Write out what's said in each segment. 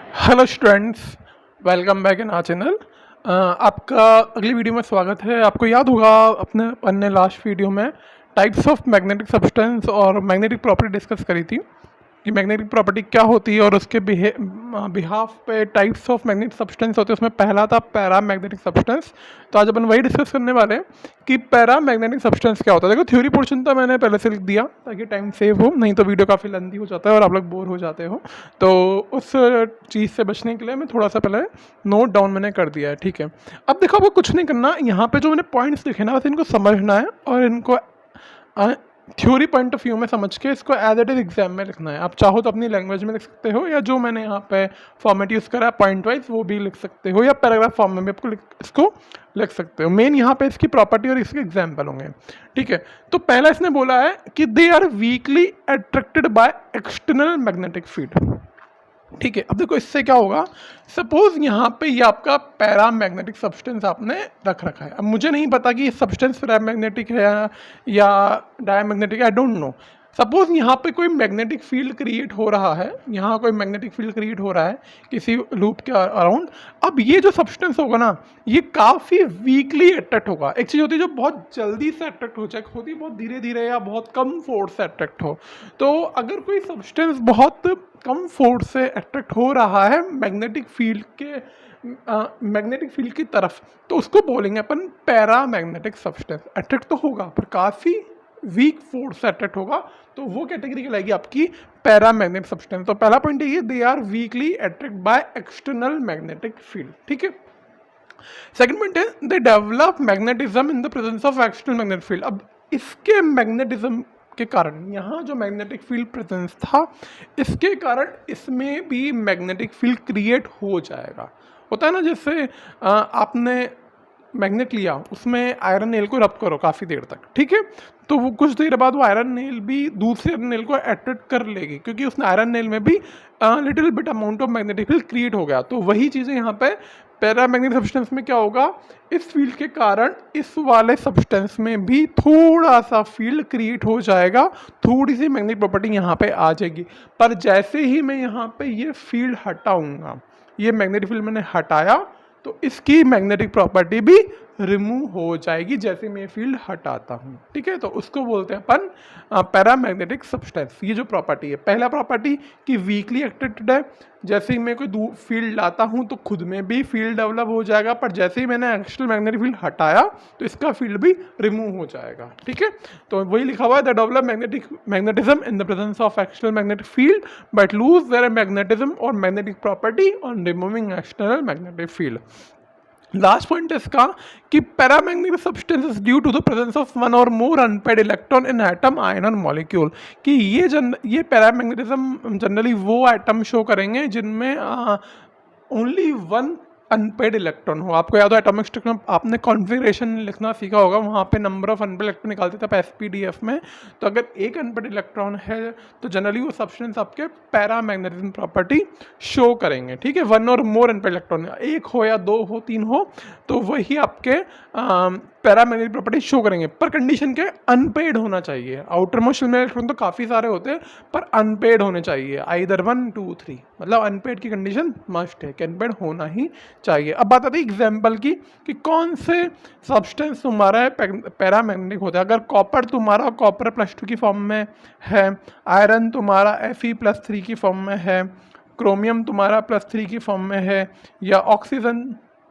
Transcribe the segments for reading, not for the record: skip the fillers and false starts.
Hello students, welcome back in our channel. आपका अगली video में स्वागत है। आपको याद होगा अपने लास्ट वीडियो में टाइप्स ऑफ मैग्नेटिक सब्सटेंस और मैग्नेटिक प्रॉपर्टी डिस्कस करी थी कि मैग्नेटिक प्रॉपर्टी क्या होती है और उसके बिहाफ पे टाइप्स ऑफ मैग्नेटिक सब्सटेंस होते हैं। उसमें पहला था पैरा मैग्नेटिक सब्सटेंस। तो आज अपन वही डिस्कस करने वाले हैं कि पैरा मैग्नेटिक सब्सटेंस क्या होता है। देखो, थ्योरी पोर्शन तो मैंने पहले से लिख दिया ताकि टाइम सेव हो, नहीं तो वीडियो काफ़ी लेंथी हो जाता है और आप लोग बोर हो जाते हो। तो उस चीज़ से बचने के लिए मैं थोड़ा सा पहले नोट डाउन मैंने कर दिया है। ठीक है, अब देखो, आपको कुछ नहीं करना। यहाँ पे जो मैंने पॉइंट्स लिखे ना, बस इनको समझना है और इनको थ्योरी पॉइंट ऑफ व्यू में समझ के इसको एज इट इज एग्जाम में लिखना है। आप चाहो तो अपनी लैंग्वेज में लिख सकते हो, या जो मैंने यहाँ पे फॉर्मेट यूज़ करा है पॉइंट वाइज वो भी लिख सकते हो, या पैराग्राफ फॉर्म में भी आपको इसको लिख सकते हो। मेन यहाँ पे इसकी प्रॉपर्टी और इसके एग्जाम्पल होंगे। ठीक है, तो पहला इसने बोला है कि they are weakly attracted by external magnetic field. ठीक है, अब देखो इससे क्या होगा। सपोज यहाँ पे ये आपका पैरा मैग्नेटिक सब्सटेंस आपने रख रखा है। अब मुझे नहीं पता कि ये सब्सटेंस पैरा मैग्नेटिक है या डायमैग्नेटिक है, आई डोंट नो। सपोज यहाँ पे कोई मैग्नेटिक फील्ड क्रिएट हो रहा है, यहाँ कोई मैग्नेटिक फील्ड क्रिएट हो रहा है किसी लूप के अराउंड। अब ये जो सब्सटेंस होगा ना, ये काफ़ी वीकली अट्रैक्ट होगा। एक चीज़ होती है जो बहुत जल्दी से अट्रैक्ट हो जाए, होती है बहुत धीरे धीरे या बहुत कम फोर्स से अट्रैक्ट हो। तो अगर कोई सब्सटेंस बहुत कम फोर्स से अट्रैक्ट हो रहा है मैग्नेटिक फील्ड की तरफ, तो उसको बोलेंगे अपन पैरा मैग्नेटिक सब्सटेंस। अट्रैक्ट तो होगा पर काफ़ी वीक फोर्स से अट्रैक्ट होगा, तो वो कैटेगरी कहलाएगी आपकी पैरा मैग्नेटिक सब्सटेंस। तो पहला पॉइंट ये, they are weakly attract by external magnetic field. ठीक है, सेकंड पॉइंट है they develop magnetism in the presence of external magnetic field. अब इसके मैग्नेटिज्म के कारण, यहाँ जो मैग्नेटिक फील्ड प्रेजेंस था, इसके कारण इसमें भी मैग्नेटिक फील्ड क्रिएट हो जाएगा। होता है ना, जैसे आपने मैग्नेट लिया, उसमें आयरन नेल को रब करो काफ़ी देर तक, ठीक है, तो वो कुछ देर बाद वो आयरन नेल भी दूसरे नेल को अट्रैक्ट कर लेगी, क्योंकि उसने आयरन नेल में भी little bit amount of magnetic field create हो गया। तो वही चीज़ें यहाँ पे पैरामैग्नेटिक सब्सटेंस में क्या होगा, इस फील्ड के कारण इस वाले सब्सटेंस में भी थोड़ा सा फील्ड क्रिएट हो जाएगा, थोड़ी सी मैग्नेटिक प्रॉपर्टी यहाँ पे आ जाएगी। पर जैसे ही मैं यहाँ पे ये फील्ड हटाऊंगा, ये मैग्नेटिक फील्ड मैंने हटाया, तो इसकी मैग्नेटिक प्रॉपर्टी भी रिमूव हो जाएगी जैसे मैं फील्ड हटाता हूँ। ठीक है, तो उसको बोलते हैं अपन पैरामैग्नेटिक सब्सटेंस। ये जो प्रॉपर्टी है, पहला प्रॉपर्टी कि वीकली अट्रैक्टेड है, जैसे ही मैं कोई फील्ड लाता हूँ तो खुद में भी फील्ड डेवलप हो जाएगा, पर जैसे ही मैंने एक्सटर्नल मैग्नेटिक फील्ड हटाया तो इसका फील्ड भी रिमूव हो जाएगा। ठीक है, तो वही लिखा हुआ है, the develop magnetism in the presence of external magnetic field but lose their magnetism और magnetic property on removing external magnetic field. Last point इसका कि paramagnetic substance is due to the presence of one और more unpaired electron in atom, ion और molecule. कि ये paramagnetism generally वो atom show करेंगे जिनमें ओनली वन अनपेड इलेक्ट्रॉन हो। आपको याद हो एटॉमिक स्ट्रक्चर में आपने कॉन्फ़िगरेशन लिखना सीखा होगा, वहाँ पे नंबर ऑफ अनपेड इलेक्ट्रॉन निकालते थे आप एसपीडीएफ में। तो अगर एक अनपेड इलेक्ट्रॉन है तो जनरली वो सब्सटेंस आपके पैरामैग्नेटिज्म प्रॉपर्टी शो करेंगे। ठीक है, वन और मोर अनपेड इलेक्ट्रॉन, एक हो या दो हो तीन हो, तो वही आपके पैरामैग्नेटिक प्रॉपर्टी शो करेंगे, पर कंडीशन के अनपेड होना चाहिए। आउटर मोस्ट में इलेक्ट्रॉन तो काफ़ी सारे होते हैं, पर अनपेड होने चाहिए, आइदर 1 2 3, मतलब अनपेड की कंडीशन मस्ट है कि अनपेड होना ही चाहिए। अब बात आती है एग्जाम्पल की कि कौन से सब्सटेंस तुम्हारा है पैरामैग्नेटिक होता है। अगर कॉपर तुम्हारा कॉपर +2 की फॉर्म में है, आयरन तुम्हारा Fe+3 की फॉर्म में है, क्रोमियम तुम्हारा +3 की फॉर्म में है, या ऑक्सीजन,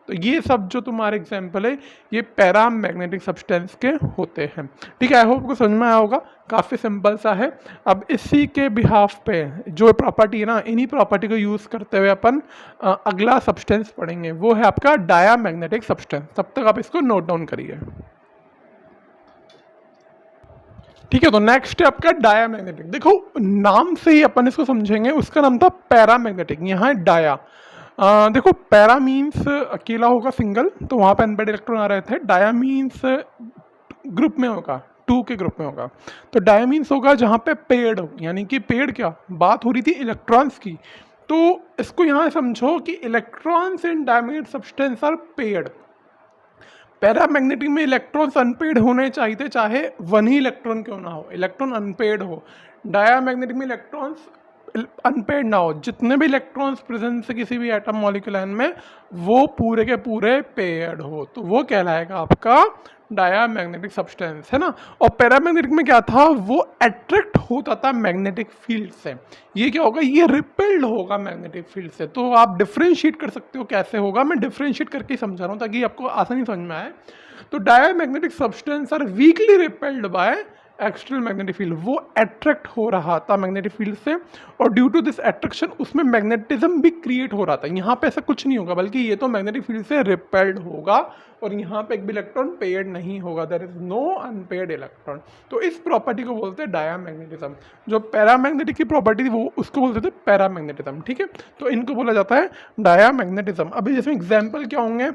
तो ये सब जो तुम्हारे एग्जाम्पल है ये पैरामैग्नेटिक सब्सटेंस के होते हैं। ठीक है, आई होप को समझ में आया होगा, काफ़ी सिंपल सा है। अब इसी के बिहाफ पे जो प्रॉपर्टी है ना, इन्हीं प्रॉपर्टी को यूज़ करते हुए अपन अगला सब्सटेंस पढ़ेंगे, वो है आपका डायामैग्नेटिक सब्सटेंस। तब तक आप इसको नोट डाउन करिए। ठीक है, तो नेक्स्ट है आपका डायामैग्नेटिक। देखो, नाम से ही अपन इसको समझेंगे, उसका नाम था पैरामैग्नेटिक, यहाँ है डाया। देखो, पैरा मीन्स अकेला होगा, सिंगल, तो वहाँ पे अनपेड इलेक्ट्रॉन आ रहे थे। डाया मीन्स ग्रुप में होगा, 2 के ग्रुप में होगा। तो डाया मीन्स होगा जहाँ पे पेड़ हो, यानी कि पेड़ क्या, बात हो रही थी इलेक्ट्रॉन्स की। तो इसको यहाँ समझो कि electrons in diamagnetic substance are paired. Paramagnetic में इलेक्ट्रॉन्स अनपेड होने चाहिए, चाहे वन ही इलेक्ट्रॉन क्यों ना हो, इलेक्ट्रॉन अनपेड हो। डायामैग्नेटिक में इलेक्ट्रॉन्स अनपेयर्ड ना हो, जितने भी इलेक्ट्रॉन्स प्रेजेंस है किसी भी एटम मॉलिक्यूल आयन में वो पूरे के पूरे पेयर्ड हो, तो वो कहलाएगा आपका डायामैग्नेटिक सब्सटेंस, है ना। और पैरामैग्नेटिक में क्या था, वो अट्रैक्ट होता था मैग्नेटिक फील्ड से। ये क्या होगा, ये रिपेल्ड होगा मैग्नेटिक फील्ड से। तो आप डिफ्रेंशिएट कर सकते हो कैसे होगा, मैं डिफ्रेंशिएट करके ही समझा रहा हूँ ताकि आपको आसानी समझ में आए। तो diamagnetic substance are weakly repelled by external magnetic field, वो अट्रैक्ट हो रहा था मैग्नेटिक फील्ड से, और ड्यू टू दिस अट्रैक्शन उसमें मैग्नेटिज्म भी क्रिएट हो रहा था। यहाँ पे ऐसा कुछ नहीं होगा, बल्कि ये तो मैग्नेटिक फील्ड से रिपेल्ड होगा और यहाँ पे एक भी इलेक्ट्रॉन पेयर्ड नहीं होगा, there is no unpaired electron. तो इस प्रॉपर्टी को बोलते हैं डायामैग्नेटिज्म। जो पैरामैग्नेटिक की प्रॉपर्टी थी वो उसको बोलते थे पैरामैग्नेटिज्म, ठीक है। तो इनको बोला जाता है डायामैग्नेटिज्म। अभी जैसे एग्जाम्पल क्या होंगे,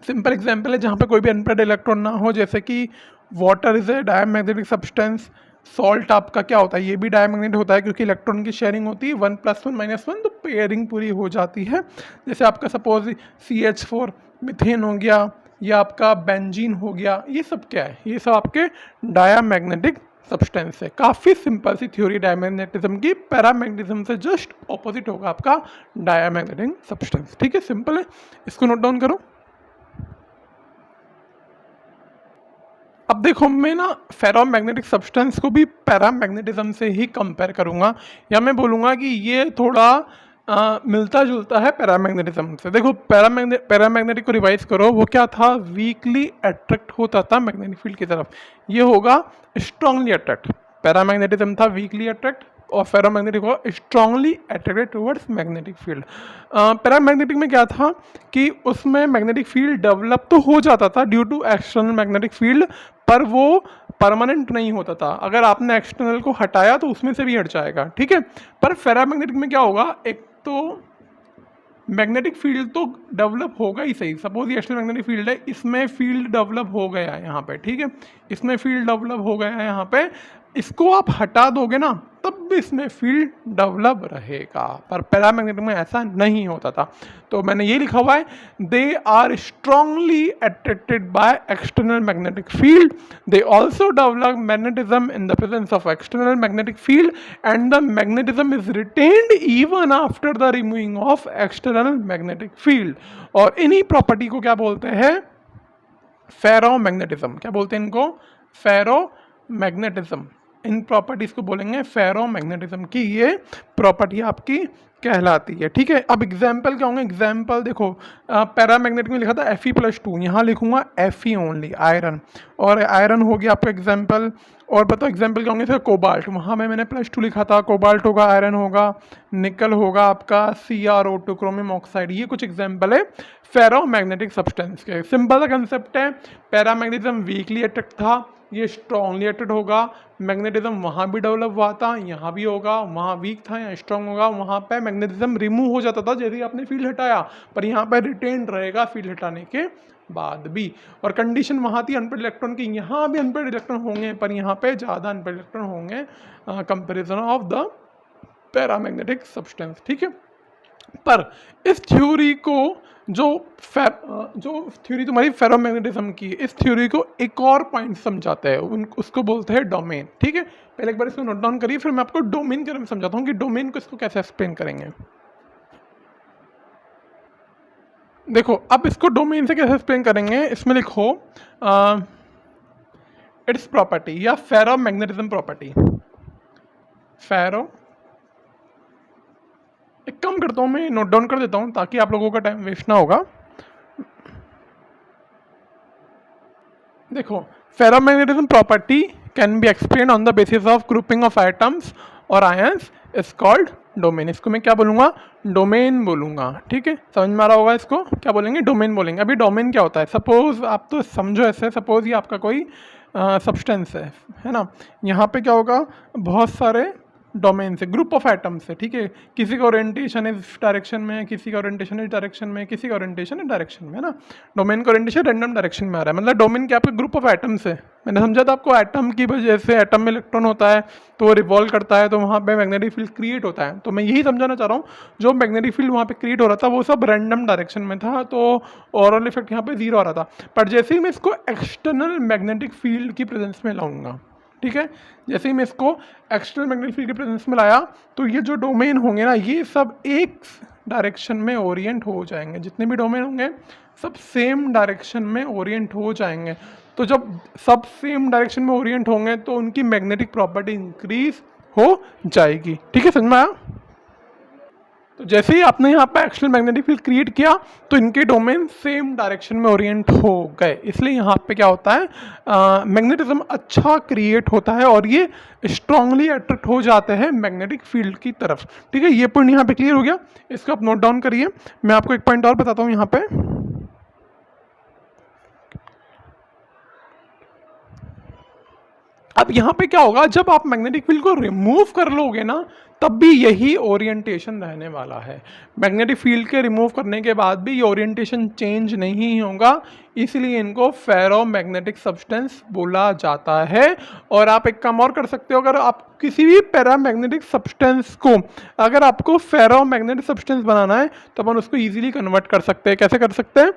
सिंपल एग्जाम्पल है जहाँ पे कोई भी अनपेयर्ड इलेक्ट्रॉन ना हो, जैसे कि water is a diamagnetic substance. Salt आपका क्या होता है, ये भी डायामैग्नेटिक होता है क्योंकि इलेक्ट्रॉन की शेयरिंग होती है 1+1 -1, तो पेयरिंग पूरी हो जाती है। जैसे आपका सपोज CH4 मिथेन हो गया, या आपका बेंजीन हो गया, ये सब क्या है, ये सब आपके डायामैग्नेटिक सब्सटेंस है। काफ़ी सिंपल सी थ्योरी डायमैग्नेटिज्म की। पैरामैग्नेटिज्म से जस्ट ऑपोजिट होगा आपका डायामैग्नेटिक सब्सटेंस, ठीक है, सिंपल है, इसको नोट डाउन करो। अब देखो मैं ना फेरोमैग्नेटिक सब्सटेंस को भी पैरामैग्नेटिज्म से ही कंपेयर करूंगा, या मैं बोलूँगा कि ये थोड़ा मिलता जुलता है पैरामैग्नेटिज्म से। देखो पैरामैग्नेटिक को रिवाइज करो, वो क्या था, वीकली अट्रैक्ट होता था मैग्नेटिक फील्ड की तरफ, ये होगा स्ट्रांगली अट्रैक्ट। पैरामैग्नेटिज्म था वीकली अट्रैक्ट, और फेरोमैग्नेटिक को strongly attracted towards magnetic field. Paramagnetic में क्या था कि उसमें मैग्नेटिक फील्ड डेवलप तो हो जाता था due to external magnetic field, पर वो परमानेंट नहीं होता था। अगर आपने एक्सटर्नल को हटाया तो उसमें से भी हट जाएगा, ठीक है। पर फेरामैग्नेटिक में क्या होगा, एक तो मैग्नेटिक फील्ड तो डेवलप होगा ही सही। सपोज ये एक्सटर्नल मैग्नेटिक फील्ड है, इसमें फील्ड डेवलप हो गया है यहाँ पे, ठीक है, इसमें फील्ड डेवलप हो गया है यहाँ पे, इसको आप हटा दोगे ना तब भी इसमें फील्ड डेवलप रहेगा। पर पैरामैग्नेटिक में ऐसा नहीं होता था। तो मैंने ये लिखा हुआ है, they are strongly attracted by external magnetic field, they also develop magnetism in the presence of external magnetic field, and the magnetism is retained even after the removing of external magnetic field. और इन्हीं property को क्या बोलते हैं, ferromagnetism. क्या बोलते हैं इनको, फेरोमैग्नेटिज्म। इन प्रॉपर्टीज को बोलेंगे फेरोमैग्नेटिज्म की, ये प्रॉपर्टी आपकी कहलाती है, ठीक है। अब एग्जाम्पल क्या होंगे, एग्जाम्पल देखो, पैरामैग्नेटिक में लिखा था Fe+2, यहाँ लिखूंगा Fe ओनली, आयरन, और आयरन हो गया आपका एग्जाम्पल। और बताओ एग्जाम्पल क्या होंगे, फिर कोबाल्ट, वहाँ में मैंने +2 लिखा था, कोबाल्ट होगा, आयरन होगा, निकल होगा आपका CrO2, क्रोमियम ऑक्साइड। ये कुछ एग्जाम्पल है फेरोमैग्नेटिक सब्सटेंस के। सिंपल सा कंसेप्ट है, पैरामैग्नेटिज्म वीकली अट्रैक्ट था, ये स्ट्रांगली अट्रैक्ट होगा। मैग्नेटिज्म वहाँ भी डेवलप हुआ था, यहाँ भी होगा, वहाँ वीक था यहाँ स्ट्रांग होगा। वहाँ पे मैग्नेटिज्म रिमूव हो जाता था जैसे ही आपने फील्ड हटाया, पर यहाँ पे रिटेन रहेगा फील्ड हटाने के बाद भी। और कंडीशन वहाँ थी अनपेयर्ड इलेक्ट्रॉन की, यहाँ भी अनपेयर्ड इलेक्ट्रॉन होंगे, पर यहाँ पे ज़्यादा अनपेयर्ड इलेक्ट्रॉन होंगे comparison of the paramagnetic substance, ठीक है। पर इस थ्योरी को जो थ्योरी तुम्हारी फेरोमैग्नेटिज्म की, इस थ्योरी को एक और पॉइंट समझाते हैं, उसको बोलते हैं डोमेन, ठीक है। पहले एक बार इसको नोट डाउन करिए, फिर मैं आपको डोमेन के बारे में समझाता हूँ कि डोमेन को इसको कैसे एक्सप्लेन करेंगे। देखो अब इसको डोमेन से कैसे एक्सप्लेन करेंगे, इसमें लिखो इट्स प्रॉपर्टी या फेरोमैग्नेटिज्म प्रॉपर्टी। फेरो, एक काम करता हूँ मैं नोट डाउन कर देता हूँ ताकि आप लोगों का टाइम वेस्ट ना होगा। देखो, ferromagnetism property can be explain on the basis of grouping of atoms और आयंस इज कॉल्ड डोमेन। इसको मैं क्या बोलूँगा, डोमेन बोलूँगा, ठीक है। समझ में आ रहा होगा, इसको क्या बोलेंगे, डोमेन बोलेंगे। अभी डोमेन क्या होता है, सपोज आप तो समझो ऐसे, सपोज ये आपका कोई सब्सटेंस है ना, यहाँ पे क्या होगा, बहुत सारे डोमेन से, ग्रुप ऑफ एटम्स से, ठीक है। किसी का ओरिएंटेशन इस डायरेक्शन में, किसी का ओरिएंटेशन इस डायरेक्शन में, किसी का ओरिएंटेशन इस डायरेक्शन में, है ना। डोमेन का ओरिएंटेशन रैंडम डायरेक्शन में आ रहा है, मतलब डोमेन क्या, आपका ग्रुप ऑफ एटम्स है। मैंने समझा था आपको, एटम की वजह से, एटम में इलेक्ट्रॉन होता है तो वो रिवॉल्व करता है, तो वहाँ पे मैग्नेटिक फील्ड क्रिएट होता है। तो मैं यही समझाना चाह रहा हूँ, जो मैग्नेटिक फील्ड वहाँ पे क्रिएट हो रहा था वो सब रैंडम डायरेक्शन में था, तो ओवरऑल इफेक्ट यहाँ पे 0 आ रहा था। पर जैसे ही मैं इसको एक्सटर्नल मैग्नेटिक फील्ड की प्रेजेंस में लाऊंगा, ठीक है। जैसे ही मैं इसको एक्सटर्नल मैग्नेटिक फील्ड के प्रेजेंस में लाया तो ये जो डोमेन होंगे ना ये सब एक डायरेक्शन में ओरिएंट हो जाएंगे, जितने भी डोमेन होंगे सब सेम डायरेक्शन में ओरिएंट हो जाएंगे। तो जब सब सेम डायरेक्शन में ओरिएंट होंगे तो उनकी मैग्नेटिक प्रॉपर्टी इंक्रीज हो जाएगी। ठीक है, समझ में आया? तो जैसे ही आपने यहाँ पे एक्सटर्नल मैग्नेटिक फील्ड क्रिएट किया तो इनके डोमेन सेम डायरेक्शन में ओरिएंट हो गए, इसलिए यहाँ पे क्या होता है मैग्नेटिज्म अच्छा क्रिएट होता है और ये स्ट्रांगली अट्रैक्ट हो जाते हैं मैग्नेटिक फील्ड की तरफ। ठीक है, ये पॉइंट यहाँ पे क्लियर हो गया, इसको आप नोट डाउन करिए। मैं आपको एक पॉइंट और बताता हूँ यहाँ पे। अब यहाँ पे क्या होगा, जब आप मैग्नेटिक फील्ड को रिमूव कर लोगे ना तब भी यही ओरिएंटेशन रहने वाला है। मैग्नेटिक फील्ड के रिमूव करने के बाद भी ये ओरिएंटेशन चेंज नहीं होगा, इसलिए इनको फेरो मैग्नेटिक सब्सटेंस बोला जाता है। और आप एक काम और कर सकते हो, अगर आप किसी भी पैरामैग्नेटिक सब्सटेंस को अगर आपको फेरो मैग्नेटिक सब्सटेंस बनाना है तो अपन उसको इजीली कन्वर्ट कर सकते हैं। कैसे कर सकते हैं?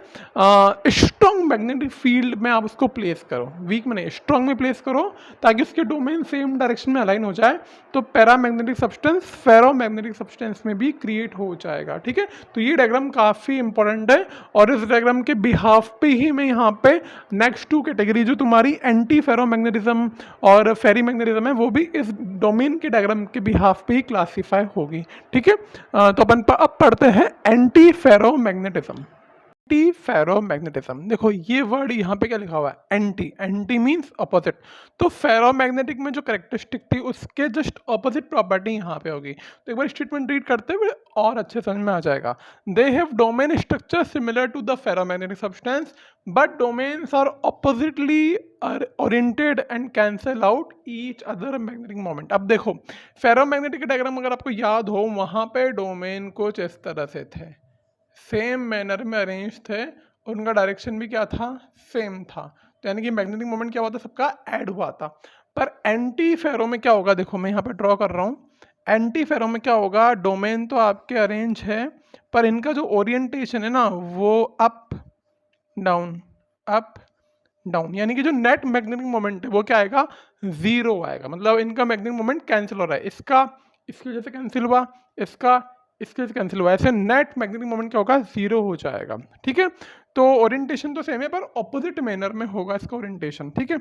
स्ट्रॉन्ग मैग्नेटिक फील्ड में आप उसको प्लेस करो, वीक में नहीं स्ट्रॉन्ग में प्लेस करो, ताकि उसके डोमेन सेम डायरेक्शन में अलाइन हो जाए, तो पैरामैग्नेटिक सब्सटेंस फेरो मैग्नेटिक सब्सटेंस में भी क्रिएट हो जाएगा। ठीक है, तो ये डायग्राम काफ़ी इंपॉर्टेंट है और इस डायग्राम के बिहाफ पे ही मैं यहाँ पे नेक्स्ट टू कैटेगरी जो तुम्हारी एंटी फेरो मैग्नेटिज्म और फेरी मैग्नेटिज्म है वो भी इस डोमेन के डायग्राम के बिहाफ पे ही क्लासीफाई होगी। ठीक है, तो अपन अब पढ़ते हैं antiferromagnetism. Antiferromagnetism, देखो ये वर्ड यहाँ पे क्या लिखा हुआ है, एंटी। Anti means opposite. तो फेरोमैग्नेटिक में जो कैरेक्टरिस्टिक थी उसके जस्ट ऑपोजिट प्रॉपर्टी यहाँ पे होगी। तो एक बार स्टेटमेंट रीड करते हुए और अच्छे समझ में आ जाएगा। They have domain structure similar to the ferromagnetic substance but domains are oppositely oriented and cancel out each other magnetic moment. अब देखो फेरोमैग्नेटिक डायग्राम अगर आपको याद हो, वहाँ पे डोमेन कुछ इस तरह से थे, सेम मैनर में अरेंज थे और उनका डायरेक्शन भी क्या था, सेम था। तो यानी कि मैग्नेटिक मोमेंट क्या हुआ था, सबका ऐड हुआ था। पर एंटी फेरो में क्या होगा, देखो मैं यहाँ पे ड्रॉ कर रहा हूँ। एंटी फेरो में क्या होगा, डोमेन तो आपके अरेंज है पर इनका जो ओरिएंटेशन है ना वो अप डाउन अप डाउन, यानी कि जो नेट मैग्नेटिक मोमेंट है वो क्या आएगा, जीरो आएगा। मतलब इनका मैग्नेटिक मोमेंट कैंसिल हो रहा है, इसका इसकी वजह से कैंसिल हुआ, इसका इसके से कैंसिल हुआ, ऐसे नेट मैग्नेटिक मोमेंट क्या होगा, जीरो हो जाएगा। ठीक है, तो ओरिएंटेशन तो सेम है पर ऑपोजिट मैनर में होगा इसका ओरिएंटेशन। ठीक है,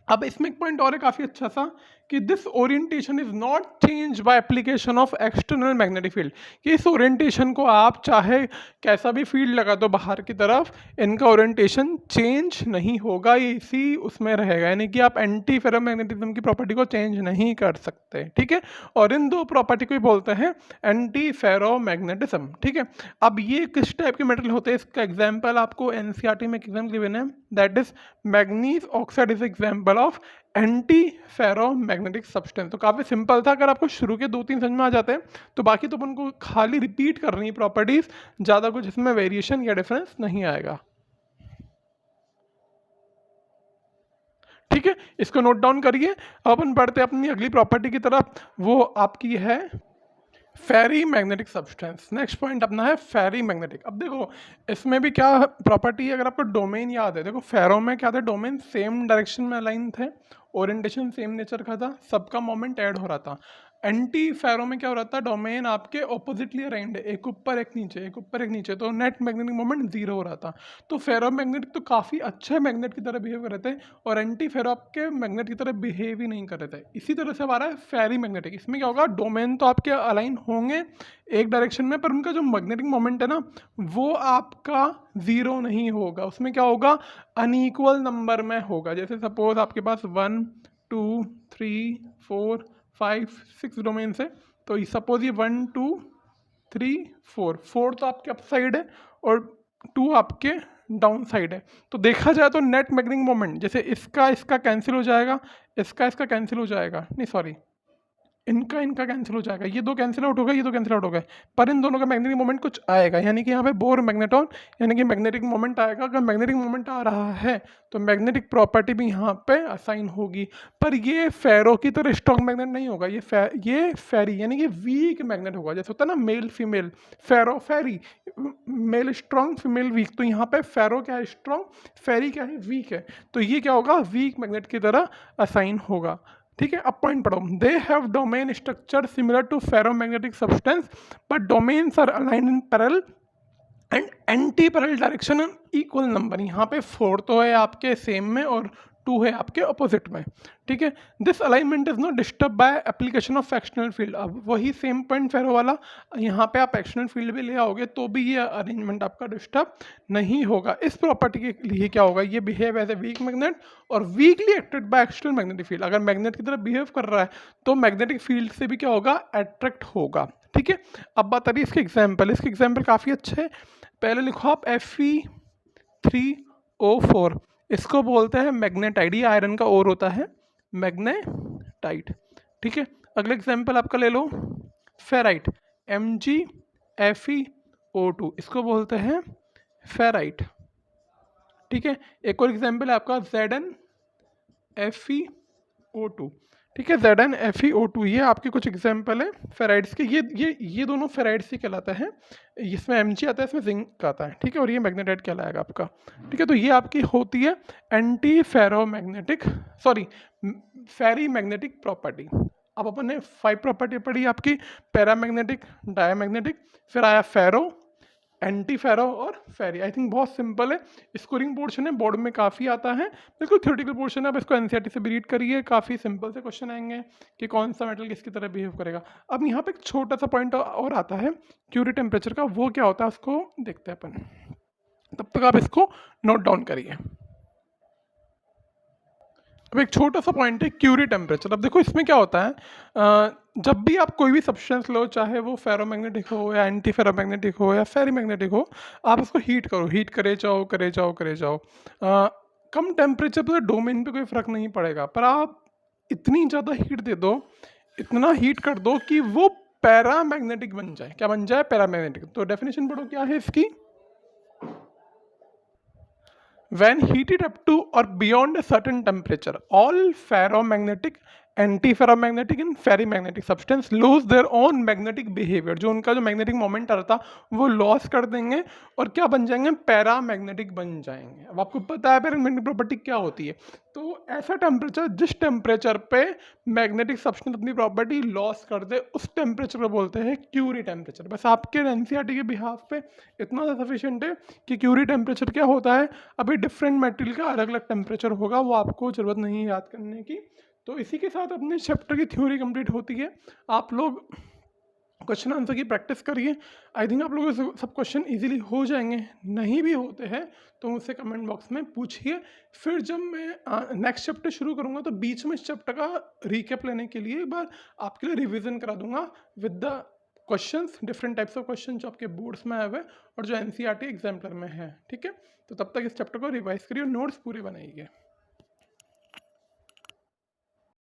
अब इसमें एक पॉइंट और है काफ़ी अच्छा सा कि this orientation is not change by application of external magnetic field, कि इस ओरिएंटेशन को आप चाहे कैसा भी फील्ड लगा दो बाहर की तरफ, इनका ओरिएंटेशन चेंज नहीं होगा, ये इसी उसमें रहेगा। यानी कि आप एंटी फेरोमैग्नेटिज्म की प्रॉपर्टी को चेंज नहीं कर सकते। ठीक है, और इन दो प्रॉपर्टी को ही बोलते हैं एंटी फेरोमैग्नेटिज्म। ठीक है, अब ये किस टाइप के मेटल होते हैं, इसका एग्जाम्पल आपको एनसीईआरटी में एक एग्जाम गिवन है, that is manganese oxide is example of anti ferromagnetic substance. तो काफ़ी सिंपल था, अगर आपको शुरू के 2-3 समझ में आ जाते हैं तो बाकी तो अपन को खाली रिपीट करनी है प्रॉपर्टीज, ज़्यादा कुछ इसमें वेरिएशन या डिफरेंस नहीं आएगा। ठीक है, इसको नोट डाउन करिए। अब अपन बढ़ते हैं अपनी अगली प्रॉपर्टी की तरफ, वो आपकी है फेरी मैग्नेटिक सब्सटेंस। नेक्स्ट पॉइंट अपना है फेरी मैग्नेटिक। अब देखो इसमें भी क्या प्रॉपर्टी है, अगर आपको डोमेन याद है, देखो फेरो में क्या था, डोमेन सेम डायरेक्शन में अलाइन थे, ओरिएंटेशन सेम नेचर का था, सबका मोमेंट ऐड हो रहा था। एंटी फेरो में क्या हो रहा था, डोमेन आपके ऑपोजिटली अरेंज्ड है, एक ऊपर एक नीचे, एक ऊपर एक नीचे, तो नेट मैग्नेटिक मोमेंट जीरो हो रहा था। तो फेरो मैग्नेटिक तो काफ़ी अच्छे मैग्नेट की तरह बिहेव कर रहे थे और एंटी फेरो आपके मैग्नेट की तरह बिहेव ही नहीं कर रहे थे। इसी तरह से हमारा है फेरी मैग्नेटिक। इसमें क्या होगा, डोमेन तो आपके अलाइन होंगे एक डायरेक्शन में पर उनका जो मैग्नेटिक मोमेंट है ना वो आपका जीरो नहीं होगा, उसमें क्या होगा, अनइक्वल नंबर में होगा। जैसे सपोज आपके पास 1 2 3 4 5 6 डोमेन्स है, तो सपोज ये 1 2 3 4 4 तो आपके अप साइड है और 2 आपके डाउन साइड है। तो देखा जाए तो नेट मैग्नेटिक मोमेंट जैसे इसका इसका कैंसिल हो जाएगा, इसका इसका कैंसिल हो जाएगा, नहीं सॉरी इनका इनका कैंसिल हो जाएगा, ये दो कैंसिल आउट हो गए, ये दो कैंसिल आउट हो गए, पर इन दोनों का मैग्नेटिक मोमेंट कुछ आएगा, यानी कि यहाँ पे बोर मैग्नेटॉन यानी कि मैग्नेटिक मोमेंट आएगा। अगर मैग्नेटिक मोमेंट आ रहा है तो मैग्नेटिक प्रॉपर्टी भी यहाँ पे असाइन होगी, पर ये फेरो की तरह स्ट्रॉन्ग मैग्नेट नहीं होगा, ये फेरी यानी कि वीक मैग्नेट होगा। जैसे होता है ना मेल फीमेल, फेरो फेरी, मेल स्ट्रॉन्ग फीमेल वीक, तो यहाँ पे फेरो क्या है स्ट्रॉन्ग, फेरी क्या है वीक है, तो ये क्या होगा वीक मैग्नेट की तरह असाइन होगा। ठीक है, अब पॉइंट पढ़ो। They have domain structure similar to ferromagnetic substance but domains are aligned in parallel and anti parallel direction in equal number. यहाँ पे 4 तो है आपके सेम में और 2 है आपके अपोजिट में। ठीक है, this alignment is not disturb by application of external field. अब वही सेम पॉइंट फेरो वाला, यहाँ पे आप एक्सटर्नल फील्ड भी ले आओगे तो भी ये अरेंजमेंट आपका डिस्टर्ब नहीं होगा। इस प्रॉपर्टी के लिए क्या होगा, ये behave as a weak magnet और weakly acted by external magnetic field. अगर मैग्नेट की तरह बिहेव कर रहा है तो मैग्नेटिक फील्ड से भी क्या होगा, अट्रैक्ट होगा। ठीक है, अब बात आ रही है इसके एग्जाम्पल। इसके एग्जाम्पल काफ़ी अच्छे हैं। पहले लिखो आप Fe3O4, इसको बोलते हैं मैग्नेटाइड, ये आयरन का ओर होता है मैग्नेटाइट। ठीक है, अगला एग्जाम्पल आपका ले लो फेराइट, MgFeO2, इसको बोलते हैं फेराइट। ठीक है, एक और एग्जाम्पल है आपका ZnFeO2। ठीक है, ZnFeO2, ये आपके कुछ एग्जाम्पल है फेराइड्स के। ये दोनों फेराइड्स ही कहलाते हैं, इसमें Mg आता है, इसमें जिंक आता है। ठीक है, और ये मैग्नेटाइट कहलाएगा आपका। ठीक है, तो ये आपकी होती है एंटी फेरोमैग्नेटिक फेरी मैग्नेटिक प्रॉपर्टी। अब अपन ने 5 प्रॉपर्टी पढ़ी आपकी, पैरामैग्नेटिक, डायमैग्नेटिक, फिर आया फेरो, एंटी फेरो और फेरी। आई थिंक बहुत सिंपल है, स्कोरिंग पोर्शन है, बोर्ड में काफ़ी आता है, बिल्कुल थ्योरेटिकल पोर्शन है। आप इसको एनसीईआरटी से भी रीड करिए, काफ़ी सिंपल से क्वेश्चन आएंगे कि कौन सा मेटल किसकी तरह बिहेव करेगा। अब यहाँ पे एक छोटा सा पॉइंट और आता है क्यूरी टेम्परेचर का, वो क्या होता है उसको देखते हैं अपन, तब तक आप इसको नोट डाउन करिए। अब एक छोटा सा पॉइंट है क्यूरी टेम्परेचर। अब देखो इसमें क्या होता है, जब भी आप कोई भी सब्सटेंस लो, चाहे वो फेरोमैग्नेटिक हो या एंटी फेरोमैग्नेटिक हो या फेरी मैग्नेटिक हो, आप उसको हीट करो, हीट करे जाओ करे जाओ करे जाओ, कम टेम्परेचर पर डोमेन पे कोई फ़र्क नहीं पड़ेगा, पर आप इतनी ज़्यादा हीट दे दो, इतना हीट कर दो कि वो पैरामैग्नेटिक बन जाए। क्या बन जाए, पैरामैग्नेटिक। तो डेफिनेशन पढ़ो क्या है इसकी, when heated up to or beyond a certain temperature, all ferromagnetic, antiferromagnetic and ferrimagnetic substance lose their own magnetic behavior। जो उनका जो मैग्नेटिक मोमेंट आ रहा था वो लॉस कर देंगे और क्या बन जाएंगे, पैरामैग्नेटिक बन जाएंगे। अब आपको पता है पैरामैग्नेटिक प्रॉपर्टी क्या होती है, तो ऐसा टेम्परेचर जिस टेम्परेचर पे मैग्नेटिक सब्सटेंस अपनी प्रॉपर्टी लॉस कर दे, उस टेम्परेचर को बोलते हैं क्यूरी टेम्परेचर। बस आपके एनसीईआरटी के बिहाफ पे इतना सफिशिएंट है कि क्यूरी टेम्परेचर क्या होता है। अभी डिफरेंट मटेरियल का अलग अलग टेम्परेचर होगा, वो आपको ज़रूरत नहीं है याद करने की। तो इसी के साथ अपने चैप्टर की थ्योरी कंप्लीट होती है। आप लोग क्वेश्चन आंसर की प्रैक्टिस करिए, आई थिंक आप लोगों को सब क्वेश्चन इजीली हो जाएंगे। नहीं भी होते हैं तो मुझसे कमेंट बॉक्स में पूछिए। फिर जब मैं नेक्स्ट चैप्टर शुरू करूँगा तो बीच में इस चैप्टर का रिकैप लेने के लिए एक बार आपके लिए रिवीजन करा दूंगा with the questions, different types of question जो आपके बोर्ड्स में आए हुए और जो एनसीईआरटी एग्जाम्पलर में है। ठीक है, तो तब तक इस चैप्टर को रिवाइज करिए और नोट्स पूरे बनाइए।